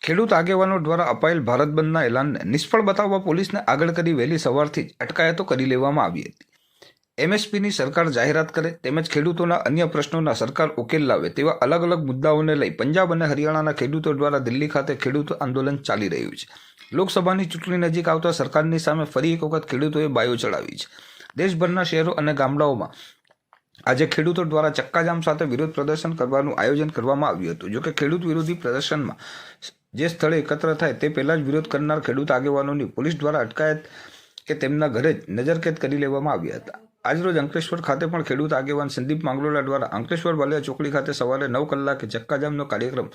ખેડૂત આગેવાનો દ્વારા અપાયેલ ભારત બંધના એલાનને નિષ્ફળ બતાવવા પોલીસને આગળ કરી વહેલી સવારથી જ અટકાયતો કરી લેવામાં આવી હતી. એમએસપીની સરકાર જાહેરાત કરે તેમજ ખેડૂતોના અન્ય પ્રશ્નોના સરકાર ઉકેલ લાવે તેવા અલગ અલગ મુદ્દાઓને લઈ પંજાબ અને હરિયાણાના ખેડૂતો દ્વારા દિલ્હી ખાતે ખેડૂત આંદોલન ચાલી રહ્યું છે. લોકસભાની ચૂંટણી નજીક આવતા સરકારની સામે ફરી એક વખત ખેડૂતોએ બાયો ચડાવી છે. દેશભરના શહેરો અને ગામડાઓમાં આજે ખેડૂતો દ્વારા ચક્કાજામ સાથે વિરોધ પ્રદર્શન કરવાનું આયોજન કરવામાં આવ્યું હતું. જોકે ખેડૂત વિરોધી પ્રદર્શનમાં જે સ્થળે એકત્ર થાય તે પહેલા જ વિરોધ કરનાર ખેડૂત આગેવાનોની પોલીસ દ્વારા અટકાયત કે તેમના ઘરે જ નજરકેદ કરી લેવામાં આવ્યા હતા. આજરોજ અંકલેશ્વર ખાતે પણ ખેડૂત આગેવાન સંદીપ માંગરોલા દ્વારા અંકલેશ્વર વાલિયા ચોકડી ખાતે સવારે 9 કલાકે ચક્કાજામનો કાર્યક્રમ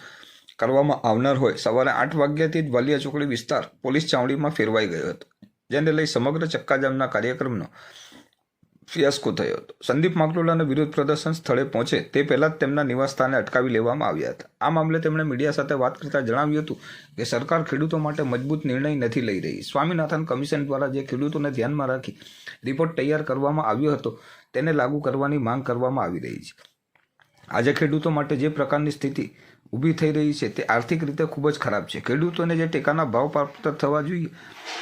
કરવામાં આવનાર હોય સવારે 8 વાગ્યાથી જ વાલિયા ચોકડી વિસ્તાર પોલીસ ચાવડીમાં ફેરવાઈ ગયો હતો, જેને લઈ સમગ્ર ચક્કાજામના કાર્યક્રમનો ફિયાસ્કો થયો હતો. સંદીપ માંગરોલાના વિરોધ પ્રદર્શન સ્થળે પહોંચે તે પહેલા જ તેમના નિવાસસ્થાને અટકાવી લેવામાં આવ્યા હતા. આ મામલે તેમણે મીડિયા સાથે વાત કરતા જણાવ્યું હતું કે સરકાર ખેડૂતો માટે મજબૂત નિર્ણય નથી લઈ રહી. સ્વામીનાથન કમિશન દ્વારા જે ખેડૂતોને ધ્યાનમાં રાખી રિપોર્ટ તૈયાર કરવામાં આવ્યો હતો તેને લાગુ કરવાની માંગ કરવામાં આવી રહી છે. આજે ખેડૂતો માટે જે પ્રકારની સ્થિતિ ઊભી થઈ રહી છે તે આર્થિક રીતે ખૂબ જ ખરાબ છે. ખેડૂતોને જે ટેકાના ભાવ પ્રાપ્ત થવા જોઈએ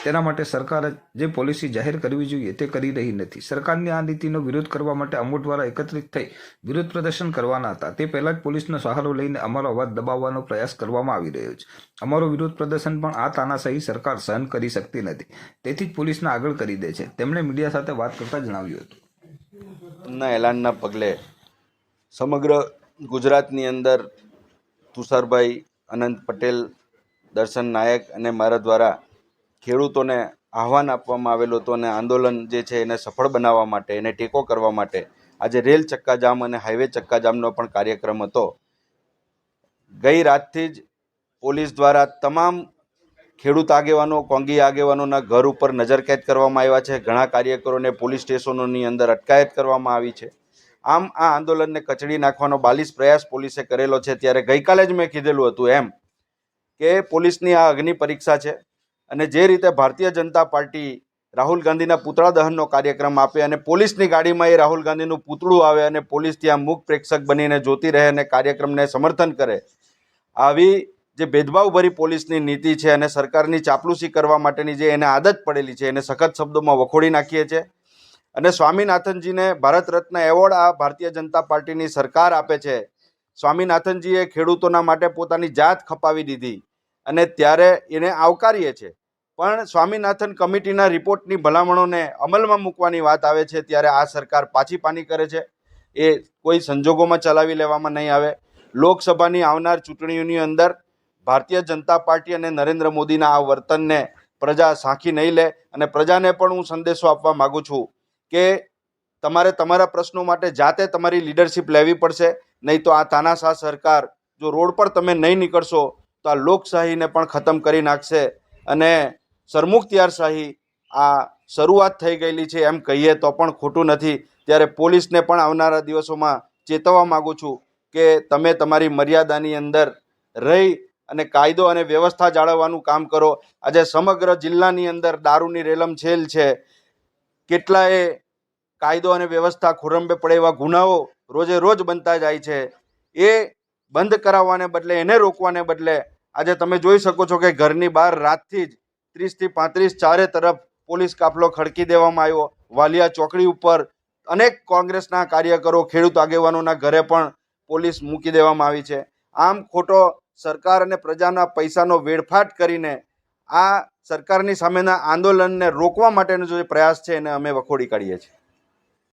તેના માટે સરકારે જે પોલિસી જાહેર કરવી જોઈએ તે કરી રહી નથી. સરકારની આ નીતિનો વિરોધ કરવા માટે અમો દ્વારા એકત્રિત થઈ વિરોધ પ્રદર્શન કરવાના હતા. તે પહેલા જ પોલીસનો સહારો લઈને અમારો અવાજ દબાવવાનો પ્રયાસ કરવામાં આવી રહ્યો છે. અમારો વિરોધ પ્રદર્શન પણ આ તાનાશાહી સરકાર સહન કરી શકતી નથી, તેથી જ પોલીસને આગળ કરી દે છે. તેમણે મીડિયા સાથે વાત કરતા જણાવ્યું હતું. એલાનના પગલે સમગ્ર ગુજરાતની અંદર તુષારભાઈ, અનંત પટેલ, દર્શન નાયક અને મારા દ્વારા ખેડૂતોને આહવાન આપવામાં આવેલું હતું અને આંદોલન જે છે એને સફળ બનાવવા માટે, એને ટેકો કરવા માટે આજે રેલ ચક્કાજામ અને હાઈવે ચક્કાજામનો પણ કાર્યક્રમ હતો. ગઈ રાતથી જ પોલીસ દ્વારા તમામ ખેડૂત આગેવાનો, કોંગી આગેવાનોના ઘર ઉપર નજરકેદ કરવામાં આવ્યા છે. ઘણા કાર્યકરોને પોલીસ સ્ટેશનોની અંદર અટકાયત કરવામાં આવી છે. આમ આ આંદોલનને કચડી નાખવાનો 42 પ્રયાસ પોલીસે કરેલો છે. ત્યારે ગઈકાલે જ મેં કીધેલું હતું એમ કે પોલીસની આ અગ્નિ પરીક્ષા છે અને જે રીતે ભારતીય જનતા પાર્ટી રાહુલ ગાંધીના પુતળા દહનનો કાર્યક્રમ આપે અને પોલીસની ગાડીમાં એ રાહુલ ગાંધીનું પૂતળું આવે અને પોલીસ ત્યાં મૂક પ્રેક્ષક બનીને જોતી રહે અને કાર્યક્રમને સમર્થન કરે, આવી જે ભેદભાવભરી પોલીસની નીતિ છે અને સરકારની ચાપલુસી કરવા માટેની જે એને આદત પડેલી છે એને સખત શબ્દોમાં વખોડી નાખીએ છીએ. અને સ્વામીનાથનજીને ભારત રત્ન એવોર્ડ આ ભારતીય જનતા પાર્ટીની સરકાર આપે છે. સ્વામીનાથનજીએ ખેડૂતોના માટે પોતાની જાત ખપાવી દીધી અને ત્યારે એને આવકારીએ છે. પણ સ્વામીનાથન કમિટીના રિપોર્ટની ભલામણોને અમલમાં મૂકવાની વાત આવે છે ત્યારે આ સરકાર પાછી પાની કરે છે. એ કોઈ સંજોગોમાં ચલાવી લેવામાં નહીં આવે. લોકસભાની આવનાર ચૂંટણીઓની અંદર ભારતીય જનતા પાર્ટી અને નરેન્દ્ર મોદીના આ વર્તનને પ્રજા સાંખી નહીં લે અને પ્રજાને પણ હું સંદેશો આપવા માગું છું કે તમારે તમારા પ્રશ્નો માટે જાતે તમારી લીડરશિપ લેવી પડશે. નહીં તો આ તાનાશાહ સરકાર જો રોડ પર તમે નહીં નીકળશો તો આ લોકશાહીને પણ ખતમ કરી નાખશે અને સરમુખત્યારશાહી આ શરૂઆત થઈ ગયેલી છે એમ કહીએ તો પણ ખોટું નથી. ત્યારે પોલીસને પણ આવનારા દિવસોમાં ચેતવવા માગું છું કે તમે તમારી મર્યાદાની અંદર રહી અને કાયદો અને વ્યવસ્થા જાળવવાનું કામ કરો. આજે સમગ્ર જિલ્લાની અંદર દારૂની રેલમછેલ છે. કેટલાય કાયદો અને વ્યવસ્થા ખોરંબે પડે એવા ગુનાઓ રોજે રોજ બનતા જાય છે. એ બંધ કરાવવાને બદલે, એને રોકવાને બદલે આજે તમે જોઈ શકો છો કે ઘરની બહાર રાતથી જ 30 થી 35 ચારે તરફ પોલીસ કાફલો ખડકી દેવામાં આવ્યો. વાલિયા ચોકડી ઉપર અનેક કોંગ્રેસના કાર્યકરો, ખેડૂત આગેવાનોના ઘરે પણ પોલીસ મૂકી દેવામાં આવી છે. આમ ખોટો સરકાર અને પ્રજાના પૈસાનો વેડફાટ કરીને આ સરકારની સામેના આંદોલનને રોકવા માટેનો જે પ્રયાસ છે એને અમે વખોડી કાઢીએ છીએ.